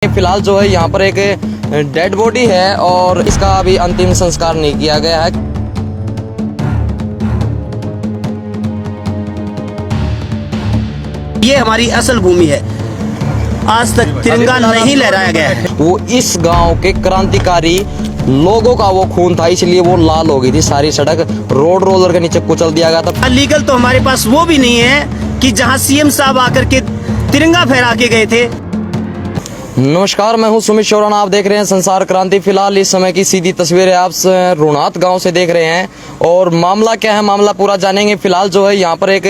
फिलहाल जो है यहाँ पर एक डेड बॉडी है और इसका अभी अंतिम संस्कार नहीं किया गया है। ये हमारी असल भूमि है, आज तक तिरंगा नहीं लहराया गया है। वो इस गांव के क्रांतिकारी लोगों का वो खून था, इसलिए वो लाल हो गई थी सारी सड़क। रोड रोलर के नीचे कुचल दिया गया था। लीगल तो हमारे पास वो भी नहीं है कि जहां सीएम साहब आकर के तिरंगा फहरा के गए थे। नमस्कार, मैं हूं सुमित शौराना, आप देख रहे हैं संसार क्रांति। फिलहाल इस समय की सीधी तस्वीरें आप रुनात गांव से देख रहे हैं और मामला क्या है, मामला पूरा जानेंगे। फिलहाल जो है यहाँ पर एक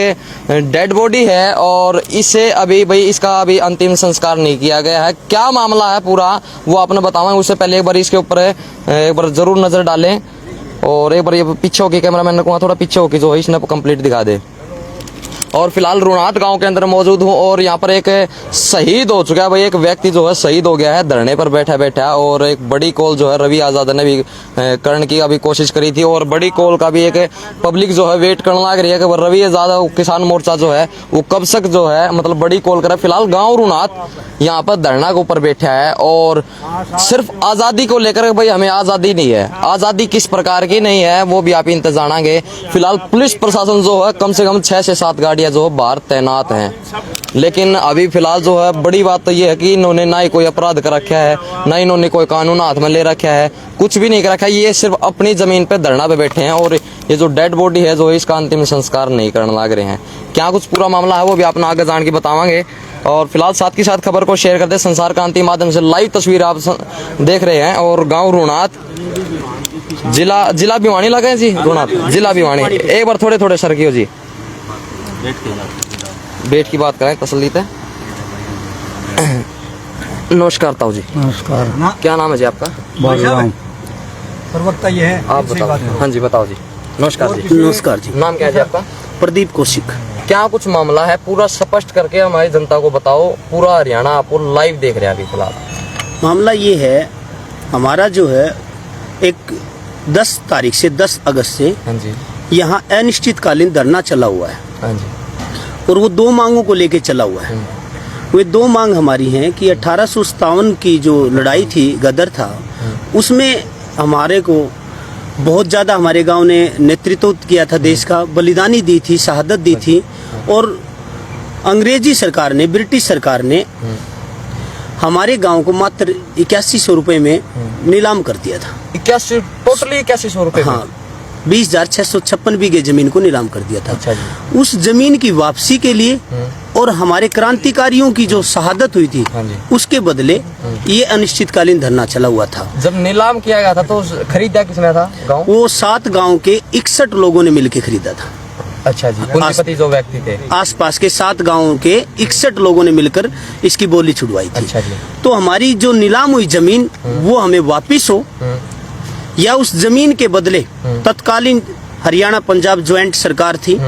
डेड बॉडी है और इसे अभी इसका अभी अंतिम संस्कार नहीं किया गया है। क्या मामला है पूरा वो आपने बताऊंगा। उससे पहले एक बार इसके ऊपर एक बार जरूर नजर डालें और एक बार ये पीछे होकर कैमरा मैन को थोड़ा पीछे होकर जो है इसने कंप्लीट दिखा दे। और फिलहाल रुनात गांव के अंदर मौजूद हूं और यहाँ पर एक शहीद हो चुका है भाई। एक व्यक्ति जो है शहीद हो गया है धरने पर बैठा और एक बड़ी कॉल जो है रवि आजाद ने भी करने की अभी कोशिश करी थी और बड़ी कॉल का भी एक पब्लिक जो है वेट करने लग रही है कि रवि आजाद किसान मोर्चा जो है वो कब तक जो है मतलब बड़ी कॉल करे। फिलहाल गाँव रुनात यहाँ पर धरना के ऊपर बैठा है और सिर्फ आज़ादी को लेकर भाई हमें आज़ादी नहीं है, आज़ादी किस प्रकार की नहीं है वो भी आप इंतजार जानेंगे। फिलहाल पुलिस प्रशासन जो है कम से कम 6 से 7 गाड़ियां जो है बाहर तैनात हैं, लेकिन अभी फिलहाल जो है बड़ी बात तो ये है कि इन्होंने ना ही कोई अपराध कर रखा है, ना इन्होंने कोई कानून हाथ में ले रखा है, कुछ भी नहीं कर रखा है। ये सिर्फ अपनी जमीन पे धरना पे बैठे हैं और ये जो डेड बॉडी है जो इसका अंतिम संस्कार नहीं करने लग रहे हैं। क्या कुछ पूरा मामला है वो भी अपना आगे जान के बतावांगे। और फिलहाल साथ के साथ खबर को शेयर करते संसार क्रांति माध्यम से लाइव तस्वीर आप देख रहे हैं और गांव रुनात जिला भिवानी लगे हैं जी, रुनात जिला भिवानी। एक बार थोड़े सर की हो जी, बेट की बात करें तसल्ली से। नमस्कार ताऊ जी। नमस्कार। क्या नाम है जी आपका? प्रवक्ता ये है, आप बताओ। हाँ जी बताओ जी। नमस्कार जी। नमस्कार जी। नाम क्या है जी आपका? प्रदीप कौशिक। क्या कुछ मामला है पूरा स्पष्ट करके हमारी जनता को बताओ। पूरा हरियाणा आपको लाइव देख रहे हैं अभी फिलहाल। मामला ये है, हमारा जो है एक 10 तारीख से 10 अगस्त से हाँ जी यहाँ अनिश्चितकालीन धरना चला हुआ है। हाँ जी। और वो 2 मांगों को लेके चला हुआ है। वे 2 मांग हमारी हैं कि 1857 की जो लड़ाई थी, गदर था, उसमें हमारे को बहुत ज़्यादा हमारे गांव ने नेतृत्व किया था, देश का बलिदानी दी थी, शहादत दी थी। और अंग्रेजी सरकार ने, ब्रिटिश सरकार ने हमारे गांव को मात्र 8100 रुपये में नीलाम कर दिया था। 81 टोटली 8100 रुपये? हाँ, 20,656 बीघे जमीन को नीलाम कर दिया था। अच्छा जी। उस जमीन की वापसी के लिए और हमारे क्रांतिकारियों की जो शहादत हुई थी हाँ जी, उसके बदले ये अनिश्चितकालीन धरना चला हुआ था। जब नीलाम किया गया था तो खरीदा किसने था गाँव? वो 7 गांव के 61 लोगों ने मिलकर खरीदा था। अच्छा जी। पूंजीपति जो व्यक्ति थे आसपास के 7 गांवों के 61 लोगों ने मिलकर इसकी बोली छुड़वाई थी। अच्छा जी। तो हमारी जो नीलाम हुई जमीन वो हमें वापिस हो या उस जमीन के बदले तत्कालीन हरियाणा पंजाब ज्वाइंट सरकार थी,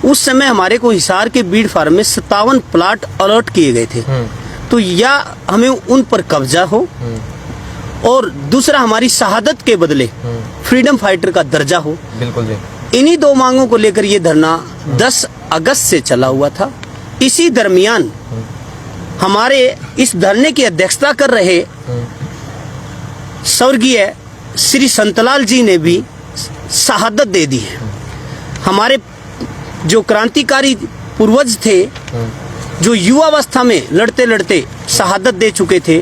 उस समय हमारे को हिसार के बीड़ फार्म में 57 प्लाट अलॉट किए गए थे। तो या हमें उन पर कब्जा हो और दूसरा हमारी शहादत के बदले फ्रीडम फाइटर का दर्जा हो। बिल्कुल जी। इन्हीं 2 मांगों को लेकर ये धरना 10 अगस्त से चला हुआ था। इसी दरमियान हमारे इस धरने की अध्यक्षता कर रहे स्वर्गीय श्री संतलाल जी ने भी शहादत दे दी है। हमारे जो क्रांतिकारी पूर्वज थे, जो युवावस्था में लड़ते लड़ते शहादत दे चुके थे,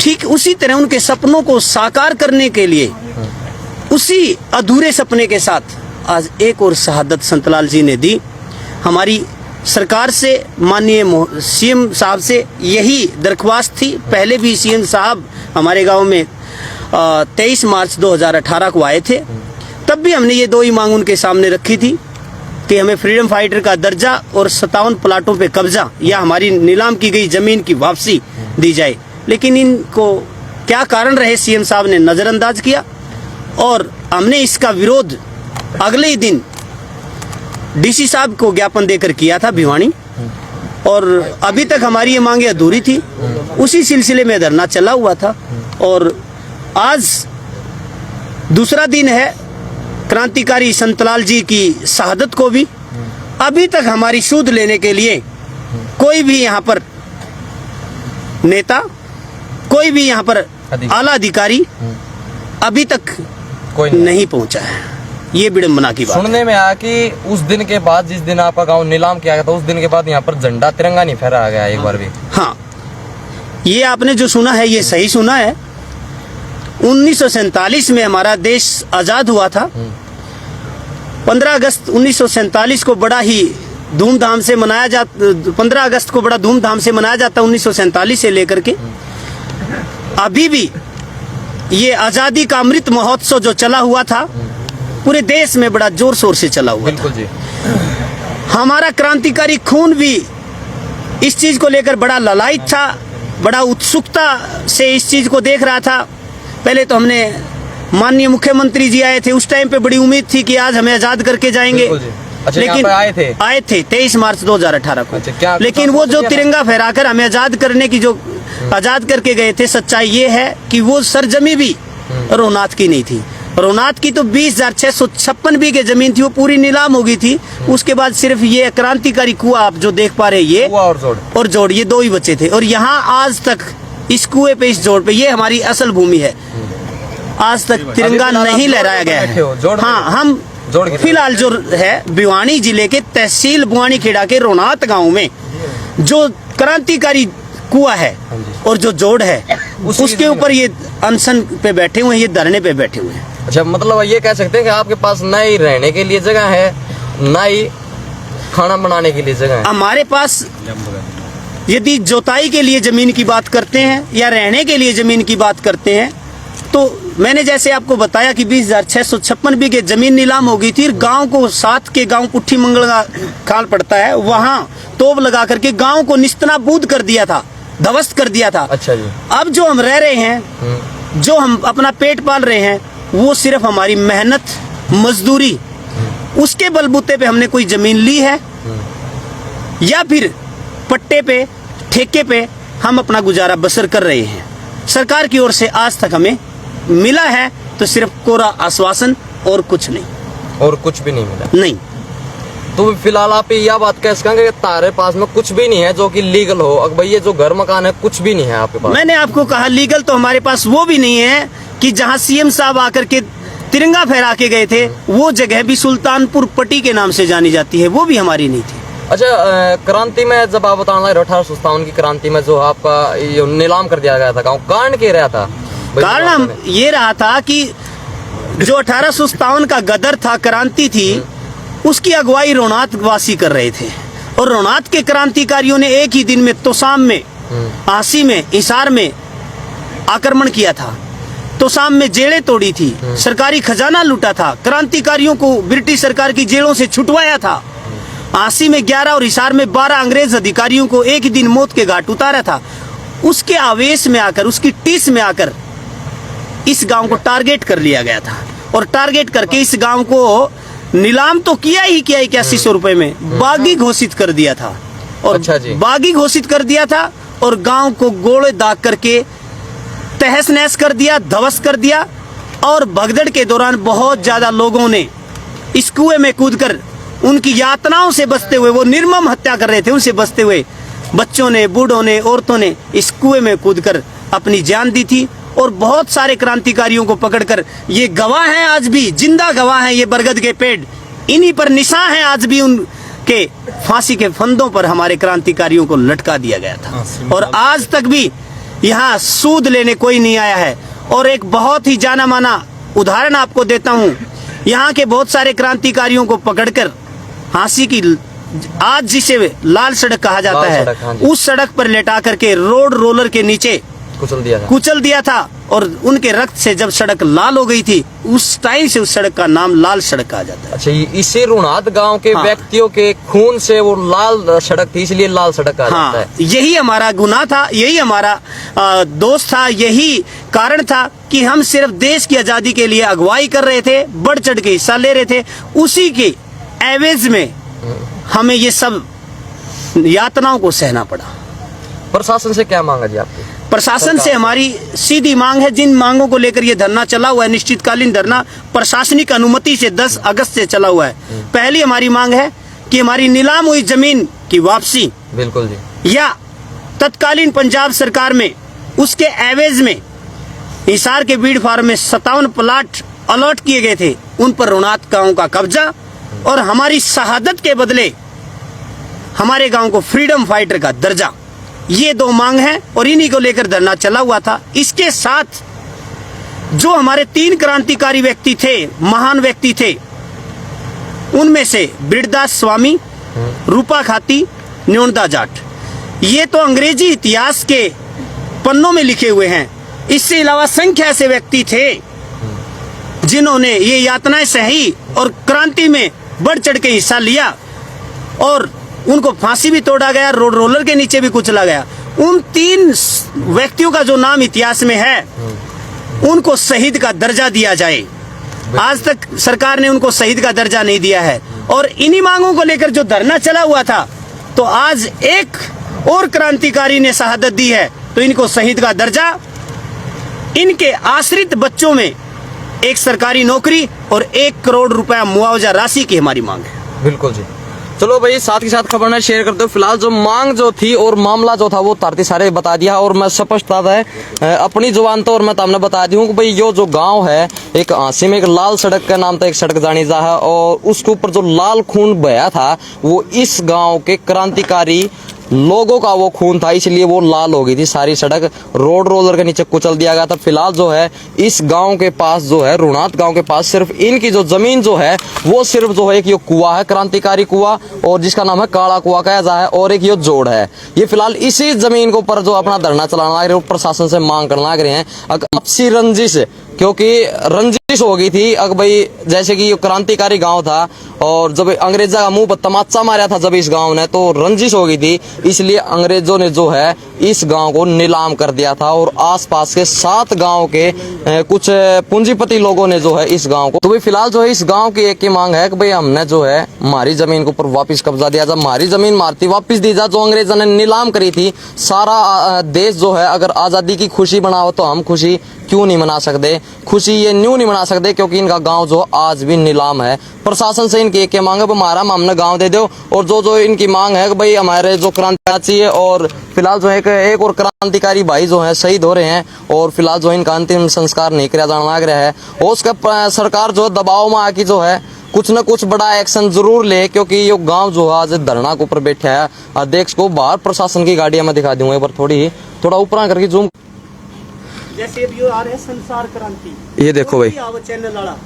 ठीक उसी तरह उनके सपनों को साकार करने के लिए उसी अधूरे सपने के साथ आज एक और शहादत संतलाल जी ने दी। हमारी सरकार से, माननीय सीएम साहब से यही दरख्वास्त थी। पहले भी सीएम साहब हमारे गांव में 23 मार्च 2018 को आए थे, तब भी हमने ये 2 ही मांग उनके सामने रखी थी कि हमें फ्रीडम फाइटर का दर्जा और 57 प्लाटों पे कब्जा या हमारी नीलाम की गई जमीन की वापसी दी जाए। लेकिन इनको क्या कारण रहे, सीएम साहब ने नजरअंदाज किया और हमने इसका विरोध अगले ही दिन डीसी साहब को ज्ञापन देकर किया था भिवानी। और अभी तक हमारी ये मांगे अधूरी थी, उसी सिलसिले में धरना चला हुआ था। और आज दूसरा दिन है क्रांतिकारी संतलाल जी की शहादत को भी अभी तक हमारी सूद लेने के लिए कोई भी यहाँ पर नेता कोई भी यहाँ पर आला अधिकारी अभी तक कोई नहीं पहुंचा है। ये विडम्बना की बात है। सुनने में आया कि उस दिन के बाद, जिस दिन आपका गांव नीलाम किया गया था, उस दिन के बाद यहाँ पर झंडा तिरंगा नहीं फहराया गया एक बार भी। हाँ, ये आपने जो सुना है ये सही सुना है। 1947 में हमारा देश आजाद हुआ था। 15 अगस्त 1947 को बड़ा ही धूमधाम से मनाया जाता, 15 अगस्त को बड़ा धूमधाम से मनाया जाता 1947 से लेकर के अभी भी। ये आजादी का अमृत महोत्सव जो चला हुआ था पूरे देश में बड़ा जोर शोर से चला हुआ बिल्कुल था। जी। हमारा क्रांतिकारी खून भी इस चीज को लेकर बड़ा ललायित था, बड़ा उत्सुकता से इस चीज को देख रहा था। पहले तो हमने माननीय मुख्यमंत्री जी आए थे, उस टाइम पे बड़ी उम्मीद थी कि आज हमें आजाद करके जाएंगे। अच्छा, लेकिन आए थे 23 मार्च 2018 को। अच्छा, लेकिन वो जो तिरंगा फहराकर हमें आजाद करने की जो आजाद करके गए थे, सच्चाई ये है कि वो सरजमी भी रोहनाथ की नहीं थी। रोहनाथ की तो 20,656 बीघे जमीन थी, वो पूरी नीलाम हो गई थी। उसके बाद सिर्फ ये क्रांतिकारी कुआं आप जो देख पा रहे हैं, ये और जोड़, ये दो ही बचे थे। और यहाँ आज तक इस कुएं पे, इस जोड़ पे, ये हमारी असल भूमि है। आज तक तिरंगा नहीं लहराया गया है। हाँ, हम फिलहाल जो है भिवानी जिले के तहसील बुआनीखेड़ा के रोहनाथ गांव में जो क्रांतिकारी कुआं है और जो जोड़ है, उसके ऊपर ये अनशन पे बैठे हुए हैं, ये धरने पे बैठे हुए हैं। अच्छा, मतलब ये कह सकते हैं कि आपके पास ना ही रहने के लिए जगह है, ना ही खाना बनाने के लिए जगह है। हमारे पास यदि जोताई के लिए जमीन की बात करते हैं या रहने के लिए जमीन की बात करते हैं, तो मैंने जैसे आपको बताया कि 20,656 बीघे जमीन नीलाम हो गई थी। गांव को, साथ के गांव पुट्ठी मंगल का खाल पड़ता है, वहां तोप लगा करके गांव को निस्तनाबूद कर दिया था, ध्वस्त कर दिया था। अच्छा जी। अब जो हम रह रहे हैं, जो हम अपना पेट पाल रहे हैं, वो सिर्फ हमारी मेहनत, मजदूरी, उसके बलबूते पे हमने कोई जमीन ली है या फिर पट्टे पे, ठेके पे हम अपना गुजारा बसर कर रहे हैं। सरकार की ओर से आज तक हमें मिला है तो सिर्फ कोरा आश्वासन और कुछ नहीं, और कुछ भी नहीं मिला। नहीं। तो फिलहाल आप यह बात कह सकेंगे कि तारे पास में कुछ भी नहीं है जो कि लीगल हो? अब भाई ये जो घर मकान है, कुछ भी नहीं है आपके पास? मैंने आपको कहा लीगल तो हमारे पास वो भी नहीं है कि जहां सीएम साहब आकर के तिरंगा फहरा के गए थे, वो जगह भी सुल्तानपुर पट्टी के नाम से जानी जाती है, वो भी हमारी नहीं थी। अच्छा, क्रांति में जब आप बताना 1857 की क्रांति में जो आपका ये नीलाम कर दिया गया था गाँव, कारण क्या रहा था? कारण ये रहा था कि जो 1857 का गदर था, क्रांति थी, उसकी अगुवाई रोहनाथ वासी कर रहे थे। और रोहनाथ के क्रांतिकारियों ने एक ही दिन में तोसाम में, आसी में, हिसार में आक्रमण किया था। तोसाम में जेलें तोड़ी थी, सरकारी खजाना लूटा था, क्रांतिकारियों को ब्रिटिश सरकार की जेलों से छुटवाया था। आसी में 11 और हिसार में 12 अंग्रेज अधिकारियों को एक ही दिन मौत के घाट उतारा था। उसके आवेश में आकर, उसकी टीस में आकर इस गांव को टारगेट कर लिया गया था। और टारगेट करके इस गांव को नीलाम तो किया ही किया 8100 रुपए में, बागी घोषित कर दिया था। और अच्छा जी। बागी घोषित कर दिया था और गांव को गोले दाग करके तहस नहस कर दिया, ध्वस्त कर दिया। और भगदड़ के दौरान बहुत ज्यादा लोगों ने इस कुएं में कूदकर उनकी यातनाओं से बचते हुए, वो निर्मम हत्या कर रहे थे, उनसे बचते हुए बच्चों ने, बूढ़ों ने, औरतों ने इस कुएं में कूदकर अपनी जान दी थी। और बहुत सारे क्रांतिकारियों को पकड़कर, ये गवाह हैं, आज भी जिंदा गवाह हैं, ये बरगद के पेड़, इन्हीं पर निशान है आज भी। उनके फांसी के फंदों पर हमारे क्रांतिकारियों को लटका दिया गया था। और आज तक भी यहाँ सूद लेने कोई नहीं आया है। और एक बहुत ही जाना माना उदाहरण आपको देता हूँ। यहाँ के बहुत सारे क्रांतिकारियों को पकड़कर फांसी की, आज जिसे लाल सड़क कहा जाता है, उस सड़क पर लेटा करके रोड रोलर के नीचे कुचल दिया था। और उनके रक्त से जब सड़क लाल हो गई थी, उस टाइम से उस सड़क का नाम लाल सड़क कहा जाता है। अच्छा, इसी रोहनाथ गांव के व्यक्तियों के खून से वो लाल सड़क थी, इसलिए लाल सड़क कहा जाता है। यही हमारा गुनाह था, यही हमारा दोष था, यही कारण था कि हम सिर्फ देश की आजादी के लिए अगुवाई कर रहे थे, बढ़ चढ़ के हिस्सा ले रहे थे। उसी के एवज में हमें ये सब यातनाओं को सहना पड़ा। प्रशासन से क्या मांगा जी आपकी? प्रशासन से हमारी सीधी मांग है, जिन मांगों को लेकर ये धरना चला हुआ है, निश्चितकालीन धरना प्रशासनिक अनुमति से 10 अगस्त से चला हुआ है। पहली हमारी मांग है कि हमारी नीलाम हुई जमीन की वापसी, बिल्कुल जी, या तत्कालीन पंजाब सरकार में उसके एवज में हिसार के बीड़ फार्म में 57 प्लाट अलॉट किए गए थे, उन पर रुणात गांव का कब्जा और हमारी शहादत के बदले हमारे गांव को फ्रीडम फाइटर का दर्जा। ये 2 मांग है और इन्हीं को लेकर धरना चला हुआ था। इसके साथ जो हमारे 3 क्रांतिकारी व्यक्ति थे, महान व्यक्ति थे, उनमें से बिरदास स्वामी, रूपा खाती, न्योनदा जाट, ये तो अंग्रेजी इतिहास के पन्नों में लिखे हुए हैं। इससे अलावा संख्या ऐसे व्यक्ति थे जिन्होंने ये यातनाएं सही और क्रांति में बढ़ चढ़ के हिस्सा लिया और उनको फांसी भी तोड़ा गया, रोड रोलर के नीचे भी कुचला गया। उन 3 व्यक्तियों का जो नाम इतिहास में है, उनको शहीद का दर्जा दिया जाए। आज तक सरकार ने उनको शहीद का दर्जा नहीं दिया है और इन्हीं मांगों को लेकर जो धरना चला हुआ था, तो आज एक और क्रांतिकारी ने शहादत दी है, तो इनको शहीद का दर्जा, इनके आश्रित बच्चों में एक सरकारी नौकरी और 1 करोड़ रुपया मुआवजा राशि की हमारी मांग है। बिल्कुल जी। चलो भाई, साथ के साथ खबर ने शेयर करते हो। फिलहाल जो मांग जो थी और मामला जो था वो तारती सारे बता दिया और मैं स्पष्ट है अपनी जुबान तो और मैं तुमने बता दी हूँ कि भाई यो जो गांव है, एक आंसी में एक लाल सड़क का नाम था, एक सड़क जानी जा है और उसके ऊपर जो लाल खून बहया था वो इस गांव के क्रांतिकारी लोगों का वो खून था, इसलिए वो लाल हो गई थी सारी सड़क। रोड रोलर के नीचे कुचल दिया गया था। फिलहाल जो है इस गांव के पास जो है, रुणात गांव के पास, सिर्फ इनकी जो जमीन जो है वो सिर्फ जो है एक ये कुआं है, क्रांतिकारी कुआं, और जिसका नाम है काला कुआं कहा जा है, और एक ये जोड़ है। ये फिलहाल इसी जमीन के ऊपर जो अपना धरना चलाना लग रहे हैं, प्रशासन से मांग करना लग रहे हैं। आपसी रंजिश, क्योंकि रंजिश हो गई थी अगर भाई, जैसे कि ये क्रांतिकारी गांव था और जब अंग्रेजा का मुंह पर तमाचा मारा था जब इस गांव ने, तो रंजिश हो गई थी, इसलिए अंग्रेजों ने जो है इस गांव को नीलाम कर दिया था और आसपास के 7 गांव के कुछ पूंजीपति लोगों ने जो है इस गांव को, तो भाई फिलहाल जो है इस गांव की एक ही मांग है कि भाई हमने जो है हमारी जमीन के ऊपर वापस कब्जा दिया जाए, हमारी जमीन मारती वापस दी जाए जो अंग्रेजों ने नीलाम करी थी। सारा देश जो है अगर आजादी की खुशी मनाओ तो हम खुशी क्यों नहीं मना सकते? खुशी ये न्यू नहीं मना सकते क्योंकि इनका गांव जो आज भी नीलाम है। प्रशासन से इनकी एक मांग है, हमारा हमने गांव दे दो, और जो इनकी मांग है कि भाई हमारे जो क्रांति चाहिए। और फिलहाल जो है एक और क्रांतिकारी भाई जो है शहीद हो रहे हैं और फिलहाल जो इनका अंतिम संस्कार नहीं किया जाना लग रहा है, और उसका सरकार जो दबाव में आके जो है कुछ न कुछ बड़ा एक्शन जरूर ले, क्योंकि ये गांव जो आज धरना के ऊपर बैठा है। अध्यक्ष को बाहर प्रशासन की गाड़ियां में दिखा दूंगा, एक बार थोड़ा ऊपर करके जूम। जैसे अभी आ रहे हैं संसार क्रांति, ये देखो भाई, चैनल वाला,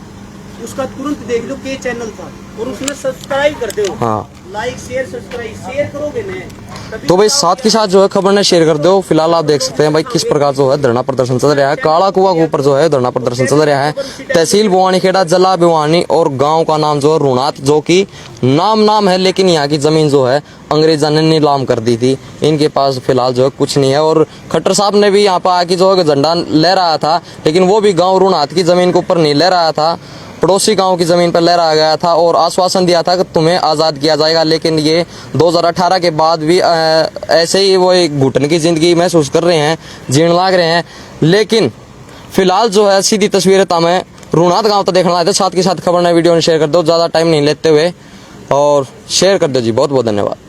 उसका तुरंत देख लो के चैनल था और उसमें सब्सक्राइब कर दो। हाँ, लाइक शेयर सब्सक्राइब शेयर करोगे ना, तो भाई साथ के साथ जो है खबर ने शेयर कर दो। फिलहाल आप देख सकते हैं भाई किस प्रकार जो है धरना प्रदर्शन चल रहा है। काला कुआं के ऊपर जो है धरना प्रदर्शन चल रहा है। तहसील भिवानीखेड़ा, जिला भिवानी, और गांव का नाम जो है रुणात, जो कि नाम है, लेकिन यहाँ की जमीन जो है अंग्रेजा ने नीलाम कर दी थी। इनके पास फिलहाल जो है कुछ नहीं है। और खट्टर साहब ने भी यहाँ पर आके जो है झंडा लहराया था, लेकिन वो भी गाँव रुणात की जमीन के ऊपर नहीं लहराया था, पड़ोसी गांव की जमीन पर लहराया गया था और आश्वासन दिया था कि तुम्हें आज़ाद किया जाएगा। लेकिन ये 2018 के बाद भी ऐसे ही वो एक घुटन की जिंदगी महसूस कर रहे हैं, जीण लाग रहे हैं। लेकिन फिलहाल जो है सीधी तस्वीरें तमें रुणात गांव तो देखना है। साथ के साथ खबर ने वीडियो में शेयर कर दो, ज़्यादा टाइम नहीं लेते हुए, और शेयर कर दो जी। बहुत बहुत धन्यवाद।